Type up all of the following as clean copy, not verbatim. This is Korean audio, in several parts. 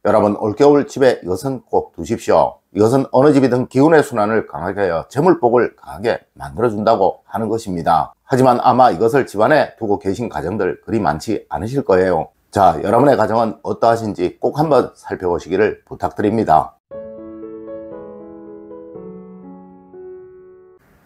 여러분, 올겨울 집에 이것은 꼭 두십시오. 이것은 어느 집이든 기운의 순환을 강하게 하여 재물복을 강하게 만들어준다고 하는 것입니다. 하지만 아마 이것을 집안에 두고 계신 가정들 그리 많지 않으실 거예요. 자, 여러분의 가정은 어떠하신지 꼭 한번 살펴보시기를 부탁드립니다.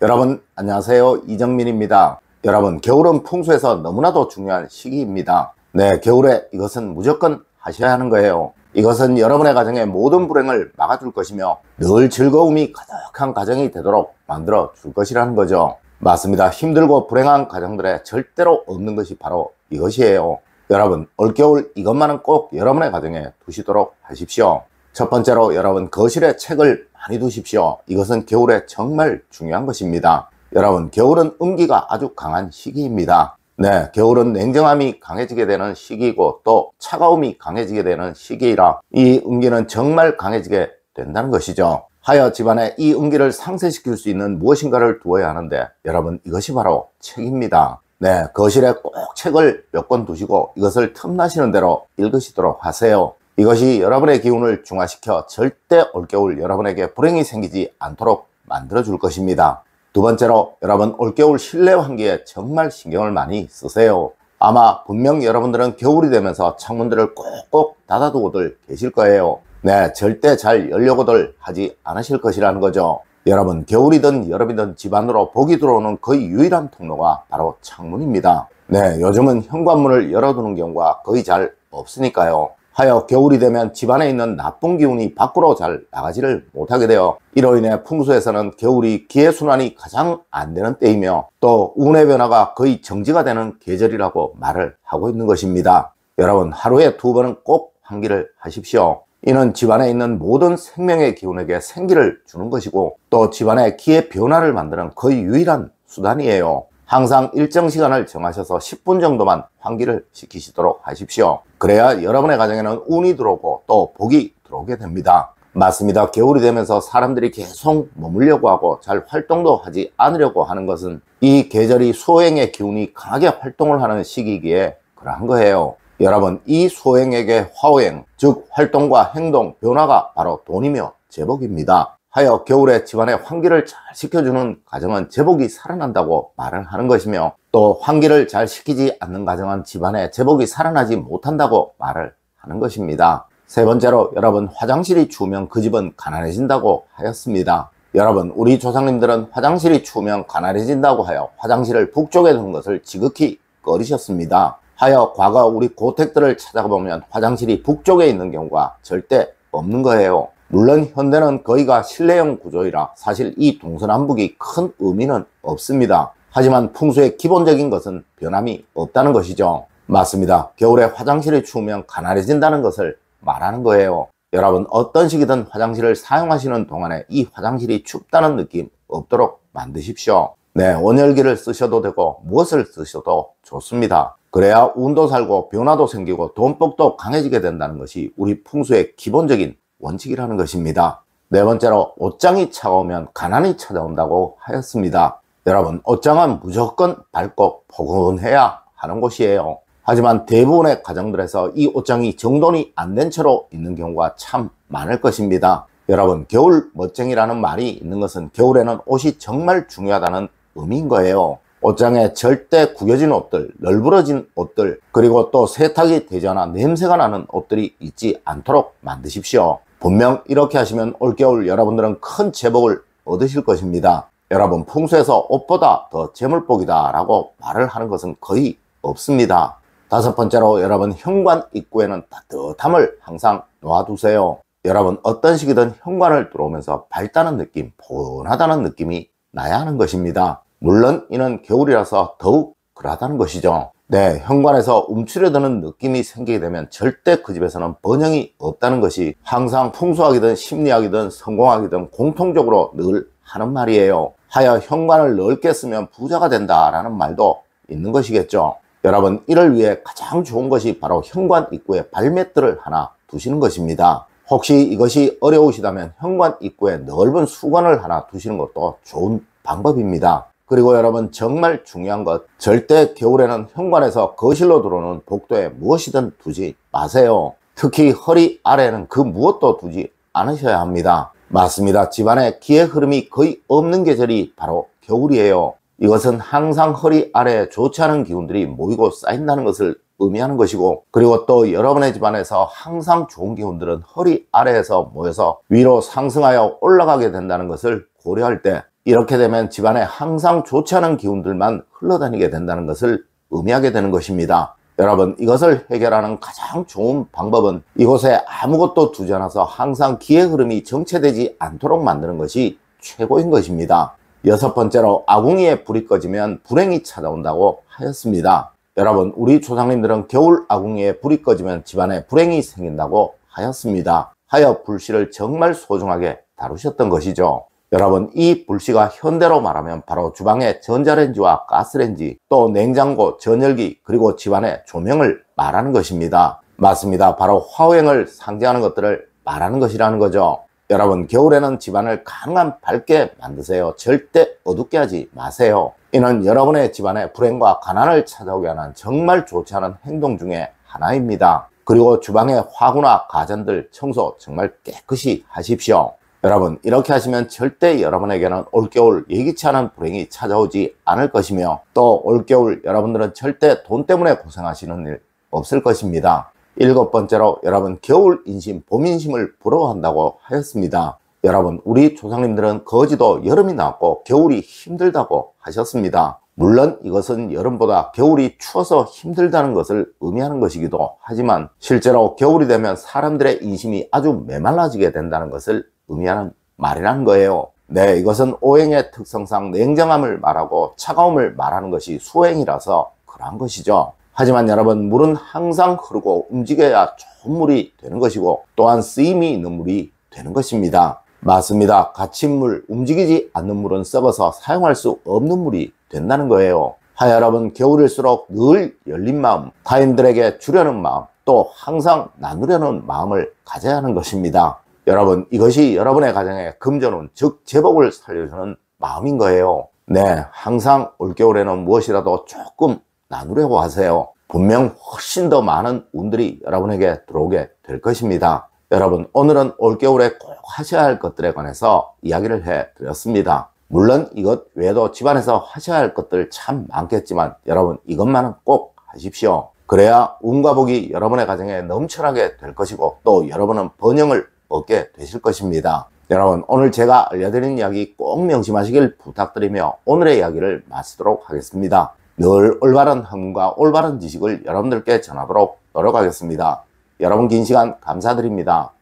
여러분, 안녕하세요. 이정민입니다. 여러분, 겨울은 풍수에서 너무나도 중요한 시기입니다. 네, 겨울에 이것은 무조건 하셔야 하는 거예요. 이것은 여러분의 가정의 모든 불행을 막아줄 것이며 늘 즐거움이 가득한 가정이 되도록 만들어 줄 것이라는 거죠. 맞습니다. 힘들고 불행한 가정들에 절대로 없는 것이 바로 이것이에요. 여러분, 올겨울 이것만은 꼭 여러분의 가정에 두시도록 하십시오. 첫 번째로 여러분, 거실에 책을 많이 두십시오. 이것은 겨울에 정말 중요한 것입니다. 여러분, 겨울은 음기가 아주 강한 시기입니다. 네, 겨울은 냉정함이 강해지게 되는 시기이고 또 차가움이 강해지게 되는 시기이라 이 음기는 정말 강해지게 된다는 것이죠. 하여 집안에 이 음기를 상쇄시킬 수 있는 무엇인가를 두어야 하는데 여러분, 이것이 바로 책입니다. 네, 거실에 꼭 책을 몇 권 두시고 이것을 틈나시는 대로 읽으시도록 하세요. 이것이 여러분의 기운을 중화시켜 절대 올겨울 여러분에게 불행이 생기지 않도록 만들어 줄 것입니다. 두 번째로 여러분, 올겨울 실내 환기에 정말 신경을 많이 쓰세요. 아마 분명 여러분들은 겨울이 되면서 창문들을 꼭꼭 닫아두고들 계실 거예요. 네, 절대 잘 열려고들 하지 않으실 것이라는 거죠. 여러분, 겨울이든 여름이든 집 안으로 복이 들어오는 거의 유일한 통로가 바로 창문입니다. 네, 요즘은 현관문을 열어두는 경우가 거의 잘 없으니까요. 하여 겨울이 되면 집안에 있는 나쁜 기운이 밖으로 잘 나가지를 못하게 되어 이로 인해 풍수에서는 겨울이 기회순환이 가장 안 되는 때이며 또 운의 변화가 거의 정지가 되는 계절이라고 말을 하고 있는 것입니다. 여러분, 하루에 2번은 꼭 환기를 하십시오. 이는 집안에 있는 모든 생명의 기운에게 생기를 주는 것이고 또 집안의 기의 변화를 만드는 거의 유일한 수단이에요. 항상 일정 시간을 정하셔서 10분 정도만 환기를 시키시도록 하십시오. 그래야 여러분의 가정에는 운이 들어오고 또 복이 들어오게 됩니다. 맞습니다. 겨울이 되면서 사람들이 계속 머물려고 하고 잘 활동도 하지 않으려고 하는 것은 이 계절이 소행의 기운이 강하게 활동을 하는 시기이기에 그러한 거예요. 여러분, 이 소행에게 화오행, 즉 활동과 행동, 변화가 바로 돈이며 제복입니다. 하여 겨울에 집안에 환기를 잘 시켜주는 가정은 제복이 살아난다고 말을 하는 것이며 또 환기를 잘 시키지 않는 가정은 집안에 제복이 살아나지 못한다고 말을 하는 것입니다. 세 번째로 여러분, 화장실이 추우면 그 집은 가난해진다고 하였습니다. 여러분, 우리 조상님들은 화장실이 추우면 가난해진다고 하여 화장실을 북쪽에 두는 것을 지극히 꺼리셨습니다. 하여 과거 우리 고택들을 찾아가 보면 화장실이 북쪽에 있는 경우가 절대 없는 거예요. 물론 현대는 거의가 실내형 구조이라 사실 이 동서남북이 큰 의미는 없습니다. 하지만 풍수의 기본적인 것은 변함이 없다는 것이죠. 맞습니다. 겨울에 화장실이 추우면 가난해진다는 것을 말하는 거예요. 여러분, 어떤 시기든 화장실을 사용하시는 동안에 이 화장실이 춥다는 느낌 없도록 만드십시오. 네, 온열기를 쓰셔도 되고 무엇을 쓰셔도 좋습니다. 그래야 운도 살고 변화도 생기고 돈복도 강해지게 된다는 것이 우리 풍수의 기본적인 원칙이라는 것입니다. 네 번째로, 옷장이 차가우면 가난이 찾아온다고 하였습니다. 여러분, 옷장은 무조건 밝고 포근해야 하는 곳이에요. 하지만 대부분의 가정들에서 이 옷장이 정돈이 안 된 채로 있는 경우가 참 많을 것입니다. 여러분, 겨울 멋쟁이라는 말이 있는 것은 겨울에는 옷이 정말 중요하다는 의미인 거예요. 옷장에 절대 구겨진 옷들, 널브러진 옷들, 그리고 또 세탁이 되지 않아 냄새가 나는 옷들이 있지 않도록 만드십시오. 분명 이렇게 하시면 올겨울 여러분들은 큰 제복을 얻으실 것입니다. 여러분, 풍수에서 옷보다 더 재물복이다 라고 말을 하는 것은 거의 없습니다. 다섯 번째로 여러분, 현관 입구에는 따뜻함을 항상 놓아두세요. 여러분, 어떤 시기든 현관을 들어오면서 밝다는 느낌, 포근하다는 느낌이 나야 하는 것입니다. 물론 이는 겨울이라서 더욱 그러하다는 것이죠. 네, 현관에서 움츠려드는 느낌이 생기게 되면 절대 그 집에서는 번영이 없다는 것이 항상 풍수학이든 심리학이든 성공학이든 공통적으로 늘 하는 말이에요. 하여 현관을 넓게 쓰면 부자가 된다라는 말도 있는 것이겠죠. 여러분, 이를 위해 가장 좋은 것이 바로 현관 입구에 발맷들을 하나 두시는 것입니다. 혹시 이것이 어려우시다면 현관 입구에 넓은 수건을 하나 두시는 것도 좋은 방법입니다. 그리고 여러분, 정말 중요한 것, 절대 겨울에는 현관에서 거실로 들어오는 복도에 무엇이든 두지 마세요. 특히 허리 아래에는 그 무엇도 두지 않으셔야 합니다. 맞습니다. 집안에 기의 흐름이 거의 없는 계절이 바로 겨울이에요. 이것은 항상 허리 아래에 좋지 않은 기운들이 모이고 쌓인다는 것을 의미하는 것이고, 그리고 또 여러분의 집안에서 항상 좋은 기운들은 허리 아래에서 모여서 위로 상승하여 올라가게 된다는 것을 고려할 때, 이렇게 되면 집안에 항상 좋지 않은 기운들만 흘러다니게 된다는 것을 의미하게 되는 것입니다. 여러분, 이것을 해결하는 가장 좋은 방법은 이곳에 아무것도 두지 않아서 항상 기의 흐름이 정체되지 않도록 만드는 것이 최고인 것입니다. 여섯 번째로, 아궁이에 불이 꺼지면 불행이 찾아온다고 하였습니다. 여러분, 우리 조상님들은 겨울 아궁이에 불이 꺼지면 집안에 불행이 생긴다고 하였습니다. 하여 불씨를 정말 소중하게 다루셨던 것이죠. 여러분, 이 불씨가 현대로 말하면 바로 주방의 전자레인지와 가스레인지, 또 냉장고, 전열기, 그리고 집안의 조명을 말하는 것입니다. 맞습니다. 바로 화호행을 상징하는 것들을 말하는 것이라는 거죠. 여러분, 겨울에는 집안을 가능한 밝게 만드세요. 절대 어둡게 하지 마세요. 이는 여러분의 집안에 불행과 가난을 찾아오게 하는 정말 좋지 않은 행동 중에 하나입니다. 그리고 주방의 화구나 가전들 청소 정말 깨끗이 하십시오. 여러분, 이렇게 하시면 절대 여러분에게는 올겨울 예기치 않은 불행이 찾아오지 않을 것이며, 또 올겨울 여러분들은 절대 돈 때문에 고생하시는 일 없을 것입니다. 일곱 번째로, 여러분, 겨울 인심, 봄 인심을 부러워한다고 하였습니다. 여러분, 우리 조상님들은 거지도 여름이 나왔고 겨울이 힘들다고 하셨습니다. 물론 이것은 여름보다 겨울이 추워서 힘들다는 것을 의미하는 것이기도 하지만, 실제로 겨울이 되면 사람들의 인심이 아주 메말라지게 된다는 것을 의미하는 말이라는 거예요. 네, 이것은 오행의 특성상 냉정함을 말하고 차가움을 말하는 것이 수행이라서 그러한 것이죠. 하지만 여러분, 물은 항상 흐르고 움직여야 좋은 물이 되는 것이고, 또한 쓰임이 있는 물이 되는 것입니다. 맞습니다. 갇힌 물, 움직이지 않는 물은 썩어서 사용할 수 없는 물이 된다는 거예요. 하여 여러분, 겨울일수록 늘 열린 마음, 타인들에게 주려는 마음, 또 항상 나누려는 마음을 가져야 하는 것입니다. 여러분, 이것이 여러분의 가정에 금전운, 즉 제복을 살려주는 마음인 거예요. 네, 항상 올겨울에는 무엇이라도 조금 나누려고 하세요. 분명 훨씬 더 많은 운들이 여러분에게 들어오게 될 것입니다. 여러분, 오늘은 올겨울에 꼭 하셔야 할 것들에 관해서 이야기를 해드렸습니다. 물론 이것 외에도 집안에서 하셔야 할 것들 참 많겠지만, 여러분, 이것만은 꼭 하십시오. 그래야 운과 복이 여러분의 가정에 넘쳐나게 될 것이고, 또 여러분은 번영을 얻게 되실 것입니다. 여러분, 오늘 제가 알려드린 이야기 꼭 명심하시길 부탁드리며 오늘의 이야기를 마치도록 하겠습니다. 늘 올바른 학문과 올바른 지식을 여러분들께 전하도록 노력하겠습니다. 여러분, 긴 시간 감사드립니다.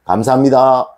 감사합니다.